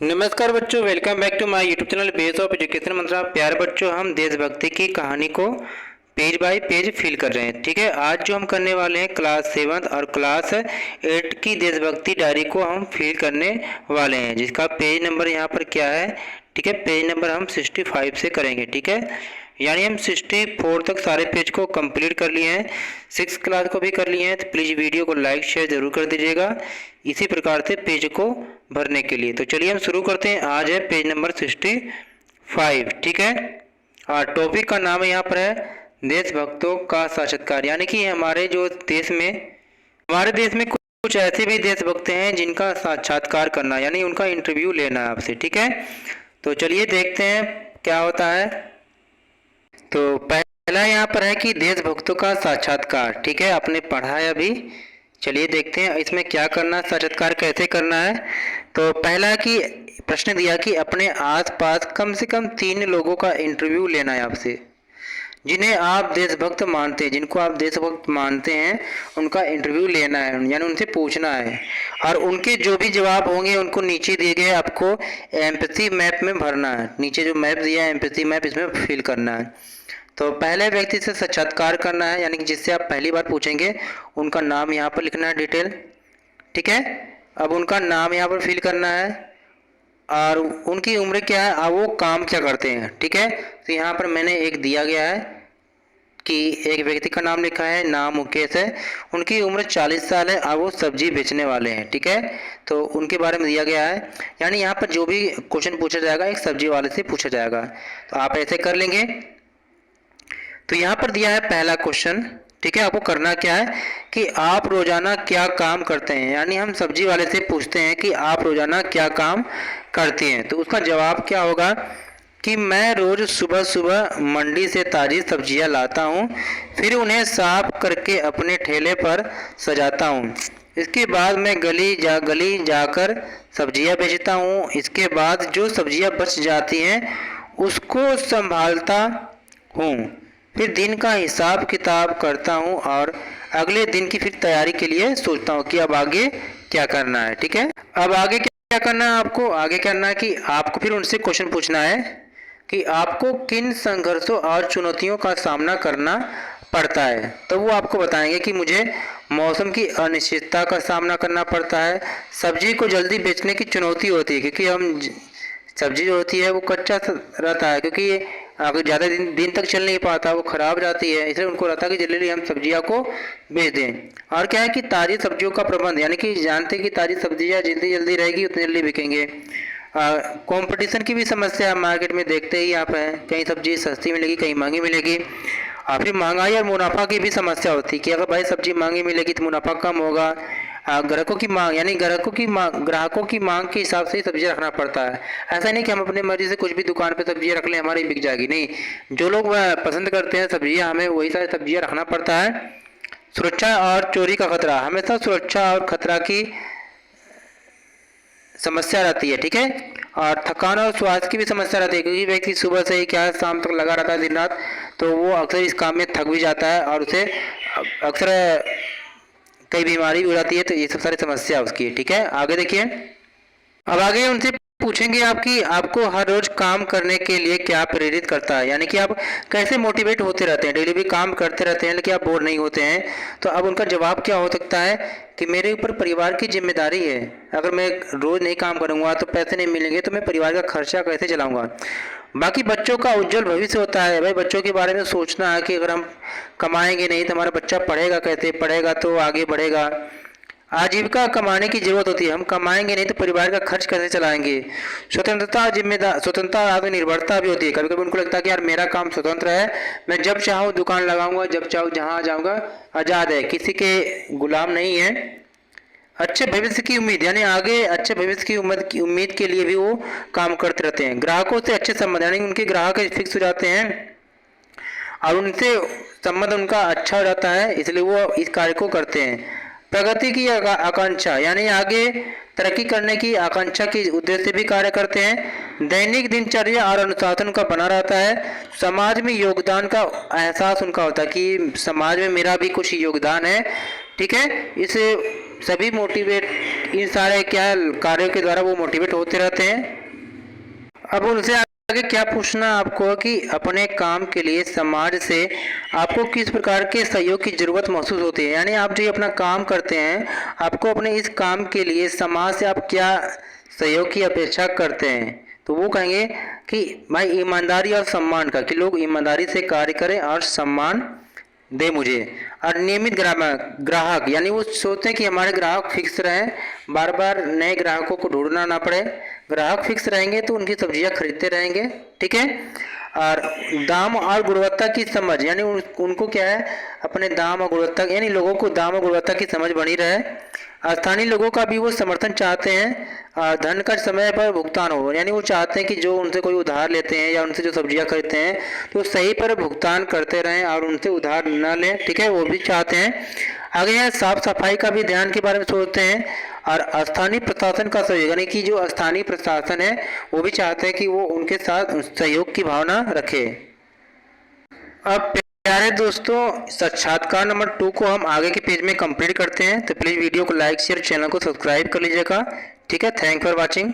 नमस्कार बच्चों, welcome back to my YouTube channel base of education Mantra. प्यारे बच्चों, हम देशभक्ति की कहानी को पेज बाय पेज फिल कर रहे हैं। ठीक है, आज जो हम करने वाले हैं क्लास 7 और क्लास 8 की देशभक्ति डायरी को हम फिल करने वाले हैं, जिसका पेज नंबर यहाँ पर क्या है। ठीक है, पेज नंबर हम 65 से करेंगे। ठीक है, यानी हम 64 तक सारे पेज को कंप्लीट कर लिए हैं, 6 क्लास को भी कर लिए हैं। तो प्लीज़ वीडियो को लाइक शेयर ज़रूर कर दीजिएगा इसी प्रकार से पेज को भरने के लिए। तो चलिए हम शुरू करते हैं। आज है पेज नंबर 65। ठीक है, और टॉपिक का नाम यहाँ पर है देशभक्तों का साक्षात्कार, यानी कि हमारे देश में कुछ ऐसे भी देशभक्त हैं जिनका साक्षात्कार करना, यानी उनका इंटरव्यू लेना है आपसे। ठीक है, तो चलिए देखते हैं क्या होता है। तो पहला यहाँ पर है कि देशभक्तों का साक्षात्कार। ठीक है, आपने पढ़ा है अभी। चलिए देखते हैं इसमें क्या करना है, साक्षात्कार कैसे करना है। तो पहला कि प्रश्न दिया कि अपने आसपास कम से कम 3 लोगों का इंटरव्यू लेना है आपसे, जिन्हें आप देशभक्त मानते हैं, जिनको आप देशभक्त मानते हैं, उनका इंटरव्यू लेना है, यानी उनसे पूछना है। और उनके जो भी जवाब होंगे उनको नीचे दिए गए आपको एम्पैथी मैप में भरना है। नीचे जो मैप दिया है एम्पैथी मैप, इसमें फिल करना है। तो पहले व्यक्ति से साक्षात्कार करना है, यानी कि जिससे आप पहली बार पूछेंगे उनका नाम यहाँ पर लिखना है, डिटेल। ठीक है, अब उनका नाम यहाँ पर फिल करना है और उनकी उम्र क्या है और वो काम क्या करते हैं। ठीक है, तो यहाँ पर मैंने एक दिया गया है कि एक व्यक्ति का नाम लिखा है, नाम मुकेश है, उनकी उम्र 40 साल है और वो सब्जी बेचने वाले हैं। ठीक है, तो उनके बारे में दिया गया है, यानी यहाँ पर जो भी क्वेश्चन पूछा जाएगा एक सब्जी वाले से पूछा जाएगा। तो आप ऐसे कर लेंगे। तो यहाँ पर दिया है पहला क्वेश्चन। ठीक है, आपको करना क्या है कि आप रोजाना क्या काम करते हैं, यानी हम सब्जी वाले से पूछते हैं कि आप रोजाना क्या काम करते हैं। तो उसका जवाब क्या होगा कि मैं रोज सुबह सुबह मंडी से ताज़ी सब्जियां लाता हूं, फिर उन्हें साफ करके अपने ठेले पर सजाता हूं। इसके बाद मैं गली जाकर सब्जियां बेचता हूं। इसके बाद जो सब्जियां बच जाती हैं उसको संभालता हूँ, फिर दिन का हिसाब किताब करता हूँ और अगले दिन की फिर तैयारी के लिए सोचता हूँ कि अब आगे क्या करना है। ठीक है, अब आगे क्या करना है आपको, आगे करना है कि आपको फिर उनसे क्वेश्चन पूछना है कि आपको किन संघर्षों और चुनौतियों का सामना करना पड़ता है। तो वो आपको बताएंगे कि मुझे मौसम की अनिश्चितता का सामना करना पड़ता है, सब्जी को जल्दी बेचने की चुनौती होती है, क्योंकि हम सब्जी जो होती है वो कच्चा रहता है, क्योंकि अगर ज़्यादा दिन तक चल नहीं पाता, वो ख़राब जाती है, इसलिए उनको रहता है कि जल्दी हम सब्जियां को बेच दें। और क्या है कि ताज़ी सब्जियों का प्रबंध, यानी कि जानते हैं कि ताज़ी सब्जियां जितनी जल्दी रहेगी उतनी जल्दी बिकेंगे। कंपटीशन की भी समस्या मार्केट में देखते ही आप हैं, कहीं सब्जी सस्ती मिलेगी कहीं महंगी मिलेगी। और फिर महंगाई और मुनाफा की भी समस्या होती है कि अगर भाई सब्जी महंगी मिलेगी तो मुनाफा कम होगा। ग्राहकों की मांग, यानी ग्राहकों की मांग के हिसाब से ही सब्जियां रखना पड़ता है। ऐसा नहीं कि हम अपने मर्जी से कुछ भी दुकान पे सब्जियां रख लें हमारी बिक जाएगी, नहीं। जो लोग पसंद करते हैं सब्जियां, हमें वही सारी सब्जियां रखना पड़ता है। सुरक्षा और चोरी का खतरा, हमेशा सुरक्षा और खतरा की समस्या रहती है। ठीक है, और थकान और स्वास्थ्य की भी समस्या रहती है, क्योंकि व्यक्ति सुबह से ही क्या शाम तक लगा रहता है दिन रात, तो वो अक्सर इस काम में थक भी जाता है और उसे अक्सर कई बीमारी भी हो जाती है। तो ये सब सारी समस्या उसकी है। ठीक है, आगे देखिए। अब आगे उनसे पूछेंगे आपकी आपको हर रोज काम करने के लिए क्या प्रेरित करता है, यानी कि आप कैसे मोटिवेट होते रहते हैं, डेली भी काम करते रहते हैं लेकिन आप बोर नहीं होते हैं। तो अब उनका जवाब क्या हो सकता है कि मेरे ऊपर परिवार की जिम्मेदारी है, अगर मैं रोज नहीं काम करूंगा तो पैसे नहीं मिलेंगे, तो मैं परिवार का खर्चा कैसे चलाऊंगा। बाकी बच्चों का उज्जवल भविष्य होता है, भाई बच्चों के बारे में सोचना है कि अगर हम कमाएंगे नहीं तो हमारा बच्चा पढ़ेगा कैसे, पढ़ेगा तो आगे बढ़ेगा। आजीविका कमाने की जरूरत होती है, हम कमाएंगे नहीं तो परिवार का खर्च कैसे चलाएंगे। स्वतंत्रता आत्मनिर्भरता भी होती है। कभी कभी उनको लगता है कि यार मेरा काम स्वतंत्र है, मैं जब चाहूँ दुकान लगाऊंगा, जब चाहूँ जहाँ जाऊँगा, आज़ाद है, किसी के गुलाम नहीं है। अच्छे भविष्य की उम्मीद, यानी आगे अच्छे भविष्य की उम्मीद के लिए भी वो काम करते रहते हैं। ग्राहकों से अच्छे संबंध, यानी उनके ग्राहक फिक्स हो जाते हैं और उनसे संबंध उनका अच्छा हो जाता है, इसलिए वो इस कार्य को करते हैं। प्रगति की आकांक्षा, यानी आगे तरक्की करने की आकांक्षा के उद्देश्य से भी कार्य करते हैं। दैनिक दिनचर्या और अनुशासन का बना रहता है। समाज में योगदान का एहसास उनका होता है कि समाज में मेरा भी कुछ योगदान है। ठीक है, इस सभी मोटिवेट, इन सारे क्या कार्यों के द्वारा वो मोटिवेट होते रहते हैं। अब उनसे आगे क्या पूछना आपको कि अपने काम के लिए समाज से आपको किस प्रकार के सहयोग की ज़रूरत महसूस होती है, यानी आप जो अपना काम करते हैं आपको अपने इस काम के लिए समाज से आप क्या सहयोग की अपेक्षा करते हैं। तो वो कहेंगे कि भाई ईमानदारी और सम्मान का, कि लोग ईमानदारी से कार्य करें और सम्मान दे मुझे। और नियमित ग्राहक, यानी वो सोचते हैं कि हमारे ग्राहक फिक्स रहें, बार बार नए ग्राहकों को ढूंढना ना पड़े। ग्राहक फिक्स रहेंगे तो उनकी सब्जियां खरीदते रहेंगे, ठीक है। और दाम और गुणवत्ता की समझ, यानी उनको क्या है, अपने दाम और गुणवत्ता, यानी लोगों को दाम और गुणवत्ता की समझ बनी रहे। स्थानीय लोगों का भी वो समर्थन चाहते हैं। धन का समय पर भुगतान हो, यानी वो चाहते हैं कि जो उनसे कोई उधार लेते हैं या उनसे जो सब्जियां खरीदते हैं तो सही पर भुगतान करते रहें और उनसे उधार न लें, ठीक है, वो भी चाहते हैं। आगे है साफ सफाई का भी ध्यान के बारे में सोचते हैं। और स्थानीय प्रशासन का सहयोग, यानी कि जो स्थानीय प्रशासन है वो भी चाहते हैं कि वो उनके साथ सहयोग की भावना रखे। अब प्यारे दोस्तों, साक्षात्कार नंबर 2 को हम आगे के पेज में कंप्लीट करते हैं, तो प्लीज़ वीडियो को लाइक शेयर, चैनल को सब्सक्राइब कर लीजिएगा, ठीक है। Thank for watching.